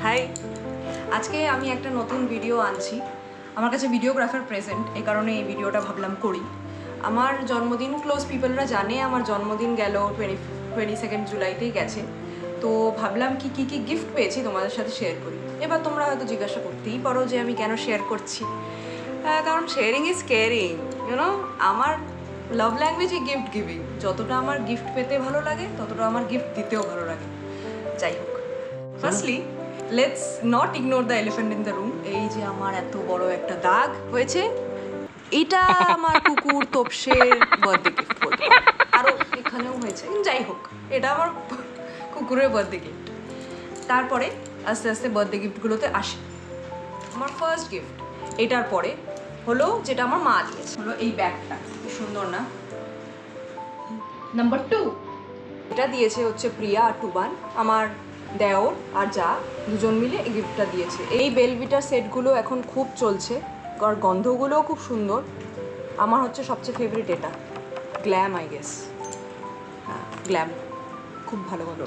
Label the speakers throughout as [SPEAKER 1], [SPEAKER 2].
[SPEAKER 1] High, আজকে আমি একটা নতুন ভিডিও আনছি। আমার কাছে ভিডিওগ্রাফার প্রেজেন্ট, এই কারণে এই ভিডিওটা ভাবলাম করি। আমার জন্মদিন ক্লোজ পিপলরা জানে, আমার জন্মদিন গেল 22 জুলাইতেই গেছে। তো ভাবলাম কি গিফট পেয়েছি তোমাদের সাথে শেয়ার করি। এবার তোমরা হয়তো জিজ্ঞাসা করতেই পারো যে আমি কেন শেয়ার করছি। কারণ শেয়ারিং ইজ কেয়ারিং, ইউনো। আমার লাভ ল্যাঙ্গুয়েজই গিফট গিভিং। যতটা আমার গিফট পেতে ভালো লাগে, ততটা আমার গিফট দিতেও ভালো লাগে। যাই হোক, firstly let's not ignore the elephant in the room. এই যে আমার এত বড় একটা দাগ হয়েছে, এটা আমার কুকুর তোপসের বার্থডে গিফট বলতে পারো। আরও এখানেও হয়েছে, যাই হোক, এটা আমার কুকুরের বার্থডে গিফট। তারপরে আস্তে আস্তে বার্থডে গিফটগুলোতে আসি। আমার ফার্স্ট গিফট এটার পরে হলো যেটা আমার মা দিয়েছে, হলো এই ব্যাগটা। কি সুন্দর না? নাম্বার 2 এটা দিয়েছে হচ্ছে প্রিয়া আর টুবান, আমার দেওর আর যা দুজন মিলে এই গিফটটা দিয়েছে। এই বেলভিটার সেটগুলো এখন খুব চলছে, আর গন্ধগুলোও খুব সুন্দর। আমার হচ্ছে সবচেয়ে ফেভারিট এটা, গ্ল্যাম, আই গেস। হ্যাঁ, গ্ল্যাম খুব ভালো ভালো।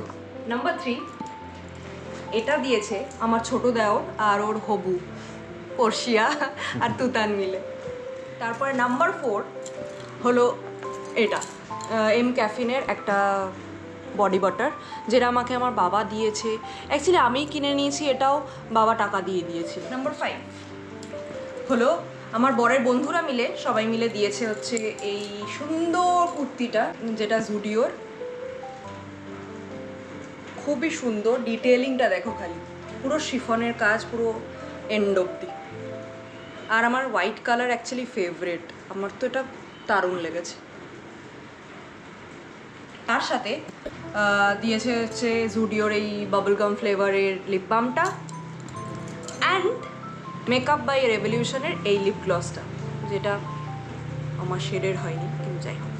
[SPEAKER 1] নাম্বার 3 এটা দিয়েছে আমার ছোট দেওর আর ওর হবু পর্ষিয়া আর তুতান মিলে। তারপরে নাম্বার 4 হলো এটা এম ক্যাফিনের একটা বডি বাটার, যেটা আমাকে আমার বাবা দিয়েছে। অ্যাকচুয়ালি আমিই কিনে নিয়েছি, এটাও বাবা টাকা দিয়ে দিয়েছিল। নাম্বার 5 হলো আমার বরের বন্ধুরা মিলে সবাই মিলে দিয়েছে হচ্ছে এই সুন্দর কুর্তিটা, যেটা জুডিওর। খুবই সুন্দর, ডিটেলিংটা দেখো খালি, পুরো শিফনের কাজ, পুরো এন্ড অব্দি। আর আমার হোয়াইট কালার অ্যাকচুয়ালি ফেভারিট, আমার তো এটা দারুণ লেগেছে। তার সাথে দিয়েছে হচ্ছে জুডিওর এই বাবলগাম ফ্লেভারের লিপ বামটা, অ্যান্ড মেকআপ বাই রেভলিউশনের এই লিপ গ্লসটা, যেটা আমার শেডের হয়নি, কিন্তু যাই হোক।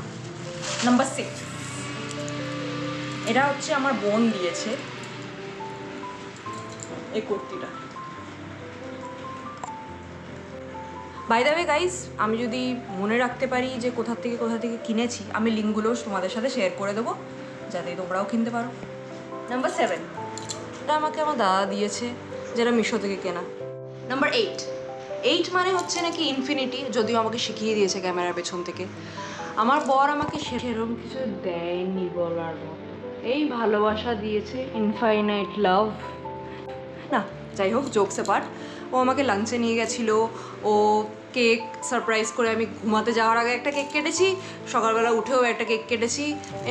[SPEAKER 1] নাম্বার 6 এটা হচ্ছে আমার বোন দিয়েছে এই কুর্তিটা। বাই দ্য ওয়ে গাইস, আমি যদি মনে রাখতে পারি যে কোথা থেকে কিনেছি, আমি লিঙ্কগুলো তোমাদের সাথে শেয়ার করে দেবো, যাতে তোমরাও কিনতে পারো। নাম্বার 7 এটা আমাকে আমার দাদা দিয়েছে, যেটা মিশো থেকে কেনা। নাম্বার 8 মানে হচ্ছে নাকি ইনফিনিটি, যদিও আমাকে শিখিয়ে দিয়েছে ক্যামেরার পেছন থেকে। আমার বর আমাকে সেরকম কিছু দেয়নি বলার মতো, এই ভালোবাসা দিয়েছে, ইনফাইনাইট লাভ। না, যাই হোক, জোকস অ্যাপার্ট, ও আমাকে লাঞ্চে নিয়ে গেছিলো, ও কেক সারপ্রাইজ করে, আমি ঘুমাতে যাওয়ার আগে একটা কেক কেটেছি, সকালবেলা উঠেও একটা কেক কেটেছি।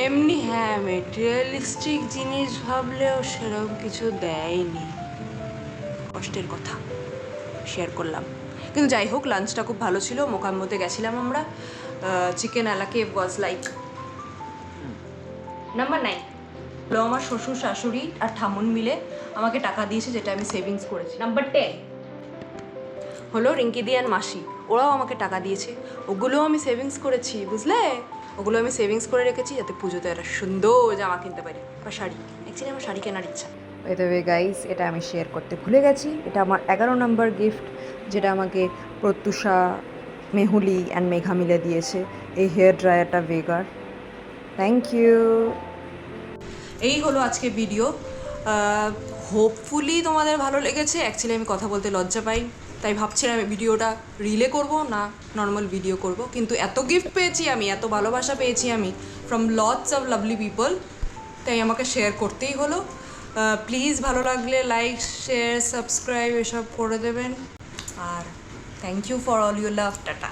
[SPEAKER 1] এমনি হ্যাঁ, মেটেরিয়ালিস্টিক জিনিস ভাবলেও সেরকম কিছু দেয়নি। কষ্টের কথা শেয়ার করলাম। কিন্তু যাই হোক, লাঞ্চটা খুব ভালো ছিল। মোকাম্মতে গেছিলাম আমরা, চিকেন আলা কেভ ওয়াজ লাইক। নাম্বার 9 হলো আমার শ্বশুর শাশুড়ি আর ঠামুন মিলে আমাকে টাকা দিয়েছে, যেটা আমি সেভিংস করেছি। নাম্বার 10 হলো রিঙ্কিদি আর মাসি, ওরাও আমাকে টাকা দিয়েছে, ওগুলোও আমি সেভিংস করেছি, বুঝলে? ওগুলো আমি সেভিংস করে রেখেছি, যাতে পুজোতে একটা সুন্দর জামা কিনতে পারি বা শাড়ি। অ্যাকচুয়ালি আমার শাড়ি কেনার ইচ্ছা। বাই দ্য ওয়ে গাইস, এটা আমি শেয়ার করতে ভুলে গেছি, এটা আমার 11 নম্বর গিফট, যেটা আমাকে প্রত্যুষা, মেহুলি অ্যান্ড মেঘা মিলে দিয়েছে। এই হেয়ার ড্রায়ারটা ভেগার, থ্যাংক ইউ। এই হলো আজকে ভিডিও। হোপফুলি তোমাদের ভালো লেগেছে। অ্যাকচুয়ালি আমি কথা বলতে লজ্জা পাই, তাই ভাবছিলাম আমি ভিডিওটা রিলে করব না নর্মাল ভিডিও করব, কিন্তু এত গিফট পেয়েছি আমি, এত ভালোবাসা পেয়েছি আমি from lots of lovely people, তাই আমাকে শেয়ার করতেই হলো। প্লিজ ভালো লাগলে লাইক, শেয়ার, সাবস্ক্রাইব এসব করে দেবেন। আর thank you for all your love. Tata.